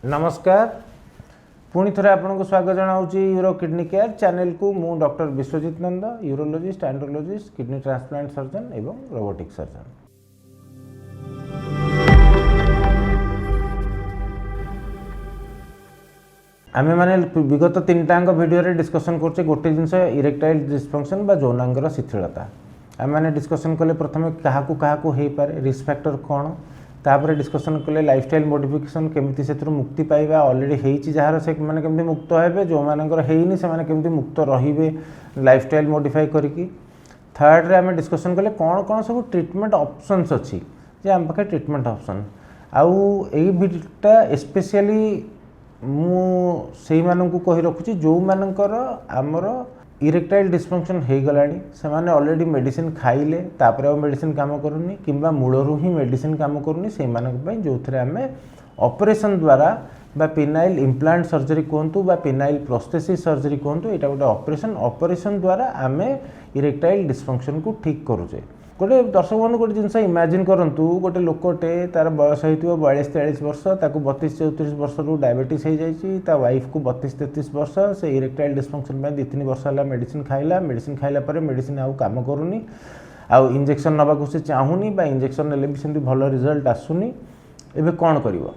नमस्कार पुणी थे आपको स्वागत जनाऊँगी यूरो किडनी केयर चैनल को मु doctor Biswajit Nanda urologist andrologist kidney transplant surgeon एवं रोबोटिक सर्जन। आमे माने विगत 3टांग वीडियो रे डिस्कशन करछे गोटे जिनस इरेक्टाइल डिस्फंक्शन बा यौनांगर शिथिलता। आमे माने डिस्कशन कले प्रथमे काहाकू हे पारे रिस्क फैक्टर कोन तापर डिस्कशन कले लाइफस्टाइल मॉडिफिकेशन केमिति सेथुर मुक्ति पाइबा ऑलरेडी हेइची जहार से माने केमिति मुक्त हेबे जो मानकर हेइनी से माने केमिति मुक्त रहिबे लाइफस्टाइल मॉडिफाई करिकि। थर्ड रे आमे डिस्कशन कले कोन कोन सब ट्रीटमेंट ऑप्शंस अछि जे हम पाखे ट्रीटमेंट ऑप्शन आउ एई भिडियोटा स्पेशली मु सेही माननकु कहि रखुची जो मानकर हमर इरेक्टाइल डिस्फंक्शन हो गलानी से माने ऑलरेडी मेडिसिन खाइले तापर आ मेडिसिन काम करूनी किंबा मूलरू ही मेडिसिन काम करूनी से मानक पई जो थरे हमें ऑपरेशन द्वारा बा पेनाइल इम्प्लांट सर्जरी कहतु बा पेनाइल प्रोस्थेसिस सर्जरी कहतु एटा गोटे ऑपरेशन द्वारा आमे इरेक्टाइल डिस्फंक्शन को ठीक करूचे। गोटे दर्शक बंधु गोटे जिनस इमेजिन करंतु गोटे लोकटे तार बयस होइतिबो 42-43 वर्ष ताकू 32-34 वर्ष रु डायबिटीज हो जाइछि ता वाइफ को 32-33 वर्ष से इरेक्टाइल डिस्फंक्शन में 2-3 वर्ष हला मेडिसिन खाइला पर मेडिसिन आउ काम करूनी आउ इंजेक्शन नबाकू से चाहूनी बा इंजेक्शन नेले भी सेमती भल रिजल्ट आसुनी। एबे कोन करिवो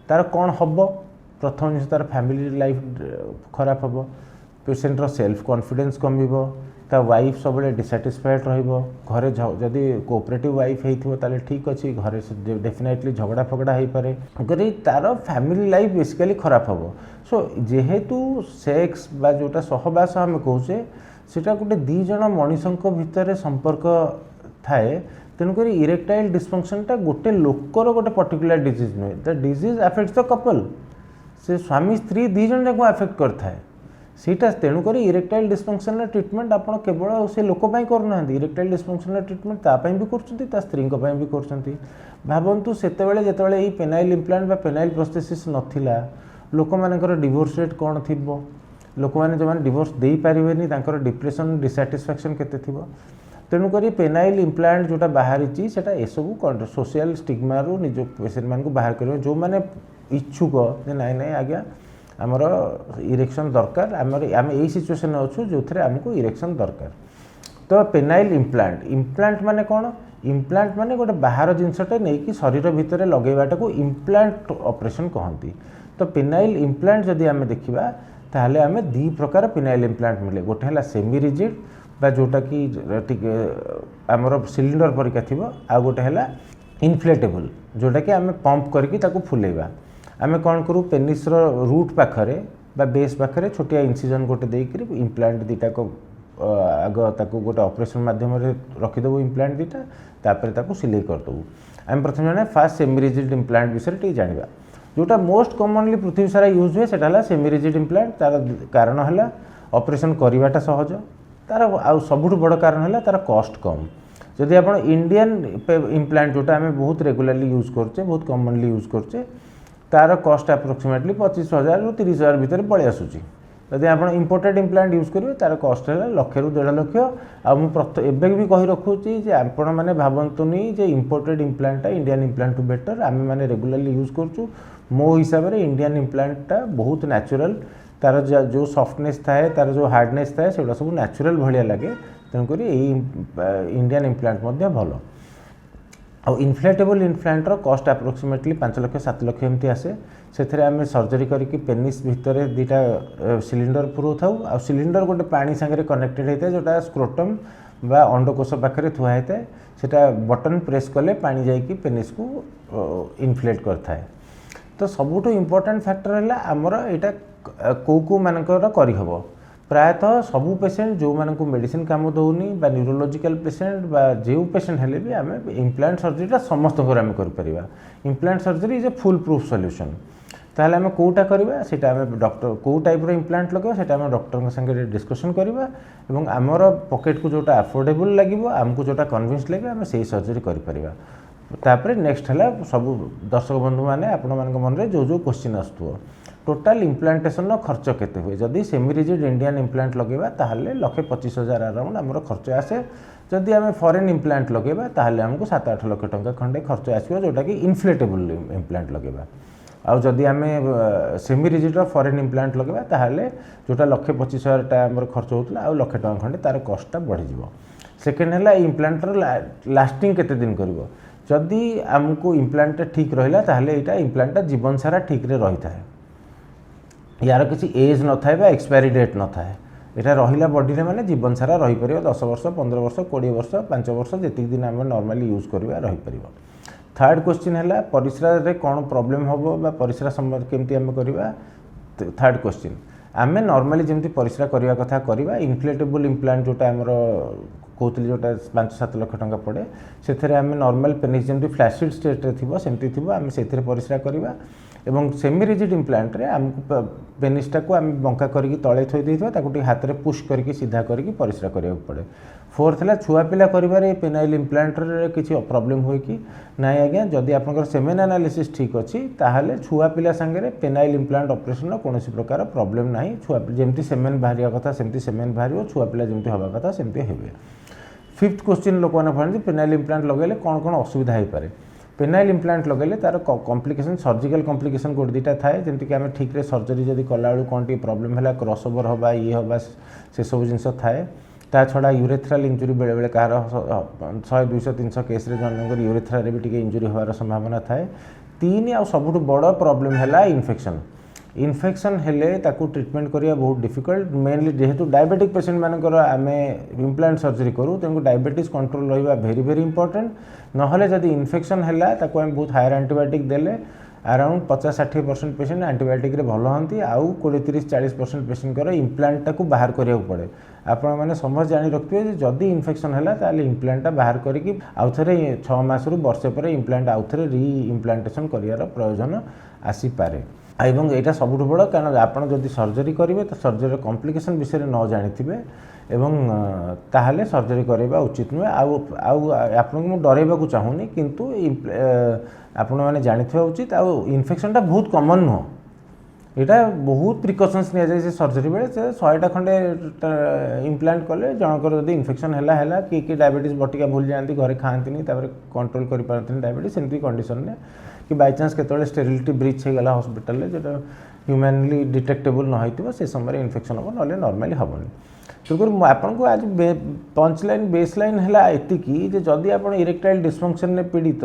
तार कोन हबो प्रथम जिनस तार फैमिली लाइफ खराब हबो पेशेंट रो सेल्फ कॉन्फिडेंस कमिबो ता वाइफ सब डिसैटिस्फाइड रहिबो घरे जदि कोऑपरेटिव वाइफ हेइथिबो ताले ठीक अछि घरे डेफिनेटली झगड़ा फगड़ा हेइ पारे करी तार फैमिली लाइफ बेसिकली खराब हबो। सो जेहेतु सेक्स बा जोटा सहवास हम कहूचे सेटा गोटे दी जण मनिषंक भितर संपर्क थाए तेणुक इरेक्टाइल डिस्फंक्शनटा गोटे लोकर गोटे पर्टिकुलर डिजीज नुहे the disease affects the couple से स्वामी स्त्री दी जण जाको अफेक्ट करथाए सीटा तेणुक इरेक्टाइल डिस्फंक्शन ट्रीटमेंट आप केवल से लोक करना इरेक्टाइल डिस्फंक्शन ट्रीटमेंट तापाई भी कर स्त्री भी कर भावतु से जिते पेनाइल इम्प्लांट बा पेनाइल प्रोस्थेसिस नथिला लोक मानकर डिवोर्स रेट कौन थी लोक मैंने जो डिवोर्स दे पारे डिप्रेशन डिसैटिस्फैक्शन केते थिबो तेणुक पेनाइल इम्प्लांट जोटा बाहरी सेटा एसबू सोशल स्टिग्मा रु निज पेशेंट मान को बाहर कर जो मैंने इच्छुक नाई नाई आज्ञा आमर इरेक्शन दरकार आम यही सिचुएसन अच्छु जो थे आमको इरेक्शन दरकार। तो पेनाइल इम्प्लांट माने कौन इम्प्लांट माने गोटे बाहर जिनसटे नहीं कि शरीर भितर लगेबाटा को इम्प्लांट ऑपरेशन कहती। तो पेनाइल इम्प्लांट जदि आम देखा ताहले आम दी प्रकार पेनाइल इम्प्लांट मिले गोटे है सेमी रिजिड बा जोटा कि आमर सिलिंडर परिका थी आ गोटे है इनफ्लेटेबल जोटा कि आम पंप करके फुलेबा आमे कौन करूँ पेनिस रूट पाखरे बा बेस पाखरे छोटिया इंसिजन गोटे देकर इम्प्लांट दीटा को आग ताको गोटे ऑपरेशन माध्यम रखीदेव इम्प्लांट दीटा तापर ताको सिलाई करदेबू। आम प्रथम जाना फास्ट सेमी रिजिड इम्प्लांट विषय टी जाना जोटा मोस्ट कॉमनली पृथ्वी सारा यूज हुए सेटा सेमी रिजिड इम्प्लांट तार कारण है ऑपरेशन करवाटा सहज तार आ सबुठ बड़ कारण है तार कॉस्ट कम। जदि आप इंडियन इम्प्लांट जोटा आम बहुत रेगुलाली यूज करचे बहुत कॉमनली यूज करचे तार कॉस्ट अप्रोक्सीमेटली 25,000 ରୁ 30,000 भितर पड़े आसूची। जदि आप इम्पोर्टेड इम्प्लांट यूज करेंगे तार कॉस्ट है 1,00,000 ରୁ 1.5 लक्ष आबे भी कही रखुची जे आपण मैंने भावतुनी जे इम्पोर्टेड इम्प्लांटा इंडियन इम्प्लांट टू बेटर आम मैंने रेगुलाली यूज करूँ मो हिसाब से इंडियन इम्प्लांटा बहुत नेचुरल तार जो सॉफ्टनेस थाए तार जो हार्डनेस थाए से सब नेचुरल भाया लगे तेणुक इंडियन इम्प्लांट भल। आ इनफ्लेटेबल इम्प्लांटर कॉस्ट अप्रोक्सीमेटली 5,00,000-7 लक्ष एमती आसे से आम सर्जरी करके पेनिस भितर दीटा सिलिंडर पुरो था आ सिलिंडर गोटे पानी सांगे कनेक्टेड होता है जोटा स्क्रोटम बा अंडकोश पाखे थुआ होता है सेटा बटन प्रेस कले पानी जाइए पेनिस को इनफ्लेट करता है। तो सबुठ इम्पोर्टेंट फैक्टर है आमर यहाँ कौ मानकर करहब प्रायतः सबू पेसेंट जो मानक मेडिसिन काम दौनी बा न्यूरोलॉजिकल पेसेंट बा जो पेसेंट हेले भी आम इम्प्लांट सर्जरीटा समस्त आम कर implant surgery is a full proof solution. ताहले आम कोटा करवा सेटा आम डॉक्टर को टाइप रो इम्प्लांट लगे सेटा आम डॉक्टर संगे डिस्कशन करवा एवं आमर पॉकेट को जोटा अफोर्डेबल लगे आमको जोटा कन्विंस लगे आम से सर्जरी करिपरिबा। तापर नेक्स्ट है सब दर्शक बंधु मैंने आपण मन में जो क्वेश्चन आसुव टोटाल इम्प्लांटेशन खर्च केते हुए जदि सेमी रिजिड इंडियन इम्प्लांट लगेबा ताहले 1,25,000 अराउंड आमर खर्च आसे जदि आम फॉरेन इम्प्लांट लगेबा ताहले हमको 7-8 लाख टंका खंडे खर्च आसो जोटा कि इनफ्लेटेबल इम्प्लांट लगेबा। आउ जदि आम सेमी रिजिड फरेन इम्प्लांट लगेगा ताहले जोटा 1,25,000 टाइम खर्च होता आउ 1,00,000 टଙ୍କା खंडे तार कॉस्टा बढ़ी सेकेंड है इम्प्लांटर लास्टिंग केते दिन करिवो जदि आमको इम्प्लांट ठीक रहिला ताहले एटा इम्प्लांट जीवन सारा ठीक रे रही थाए यार किसी एज न थाए बा एक्सपायरी डेट न थाए एटा रहिला बॉडी रे माने जीवन सारा रही परियो 10 वर्ष 15 वर्ष 20 वर्ष 5 वर्ष जेतिक दिन आम नॉर्मली यूज करबा रही परियो। थर्ड क्वेश्चन है परिश्रा रे कौन प्रॉब्लम होबो बा परिश्रा समय केमती आम करबा। थर्ड क्वेश्चन आम नॉर्मली जेमती परिश्रा करबा कथा करबा इन्फ्लेटेबल इम्प्लांट जोटा हमर कहते जोटा 5-7 लाख टଙ୍କା पड़े से आम नॉर्मल पेनिस जमी फ्लैसिड स्टेट रे थिबो सेमती थिबो आम से परिश्रा करबा एवं सेमी रिजिड इम्प्लांट रे आमको पेनिसटा को आम बंका करके तले थोई देइथबा ताकू हाथ रे पुश करके सीधा करके परिश्रा करिया पड़े। फोर्थ है छुआ पिला करिबारे पेनाइल इम्प्लांट रे किसी प्रॉब्लम होई कि नाइ आज्ञा जदि आपनकर सेमेन एनालिसिस ठीक अच्छी ताहले छुआ पिला संगे पेनाइल इम्प्लांट ऑपरेशन कौन प्रकार प्रॉब्लम नाही छुआ जेमती सेमेन बाहरिया कथा सेमती सेमेन बाहरियो छुआ पिला जेमती हवा कथा सेमती हेबे। फिफ्थ क्वेश्चन लोक मैंने पढ़ते पेनाइल इम्प्लांट लगेले कौन कौन असुविधा हो पाए पेनाइल इम्प्लांट लगेले तार कॉम्प्लिकेशन सर्जिकल कॉम्प्लिकेशन गोटे दुटा थाए जमीक आम ठीक रे सर्जरी जब कला कौन टी प्रॉब्लम है क्रॉस ओवर हवा ये हवा से सब जिन थाए ता छड़ा यूरेथ्राल इंजुरी बेले बेले कहार 100 200 300 केस रे जन यूरेथ्रा रे भी टिके इंजुरी होवार संभावना थाए। 3 आ सबुठ बड़ प्रॉब्लम है इन्फेक्शन हेले ताकू ट्रीटमेंट करिया बहुत डिफिकल्ट मेनली जेहेतु डायबिटिक पेशेंट मानकर आमे इम्प्लांट सर्जरी करूँ तेणु डायबिटीज कंट्रोल रहा भेरी भेरी इंपोर्टेंट नहले जदि इन्फेक्शन है ताकू आम बहुत हायर एंटीबायोटिक देले अराउंड 50-60% पेशेंट एंटीबायोटिक रे भल हंती आउ 20-30-40% पेशेंट कर इम्प्लांट टाकू बाहर करिया पड़े। आपण मैंने समझ जानी रखिए जदि इन्फेक्शन है ताले इम्प्लांट बाहर करके आउ थे 6 मास रु वर्षे पर इम्प्लांट आउ थे री इम्प्लांटेशन करार प्रयोजन आसीपे एवं यहाँ सबुठ बड़ कारण आपड़ जदि सर्जरी करेंगे तो सर्जरी कॉम्प्लिकेशन विषय न जानी एवं ताहले सर्जरी करवा उचित नुहे आपको मुझे डरैवा चाहूनी किंतु आपण मैंने जानी उचित आउ इन्फेक्शनटा बहुत कमन नुह यहाँ बहुत प्रिकसन्स नि जाए सर्जरी बेले से 100टा खंडे इम्प्लांट कले जनकर जब इन्फेक्शन है कि डायबिटीज बटिका भूल जाती घरे खाती कंट्रोल कर डायबिटीज सेमती कंडीशन में कि बाय चांस केतले स्टेरिलिटी ब्रीच हो गला हॉस्पिटल जो ह्यूमनली डिटेक्टेबल न होइतिबो से समय इन्फेक्शन हम ना नॉर्मली हेनी तेणुक आपको आज पंच लाइन बेस लाइन है एतिकी जदि आप इरेक्टाइल डिस्फंक्शन ने पीड़ित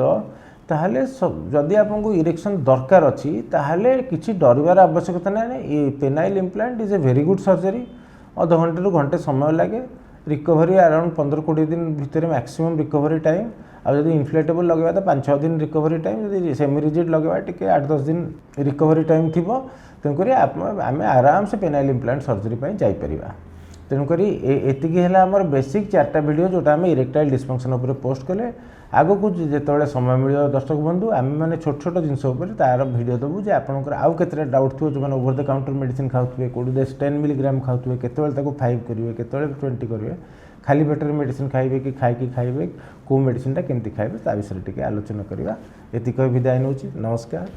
ताहले जदि आपको इरेक्शन दरकार अच्छी ताहले किसी डरबार आवश्यकता ना penile implant is a very good surgery अध घंटे रु घंटे समय लगे रिकवरी अराउंड 15-20 दिन भितर मैक्सिमम रिकवरी टाइम आदि इन्फ्लेटेबल लगेगा तो 5-6 दिन रिकवरी टाइम जब सेमी रिजिड लगेगा टी 8-10 दिन रिकवरी टाइम थी तेणुक आम आराम से पेनाइल इम्प्लांट सर्जरी जापर तेणुक एतिकी है आमर बेसिक 4टा वीडियो जोटा आम इरेक्टाइल डिस्फंक्शन उपर पोस्ट कले आग को जिते समय मिल दर्शक बंधु आम मैंने छोट छोट जिनस तार भिडियो देवु जे आपंकर आउ केते डाउट थो जो ओवर द काउंटर मेडिसिन खाऊे कौटे 10 मिलीग्राम खाऊे केतले 5 करेंगे केतले 20 करेंगे खाली पेटर मेडिसिन खाइबे कि खाइबे कौ मेडिसिनटा केमती खाइबे ता विषय टिके आलोचना करवा एतिक विदाय नौची नमस्कार।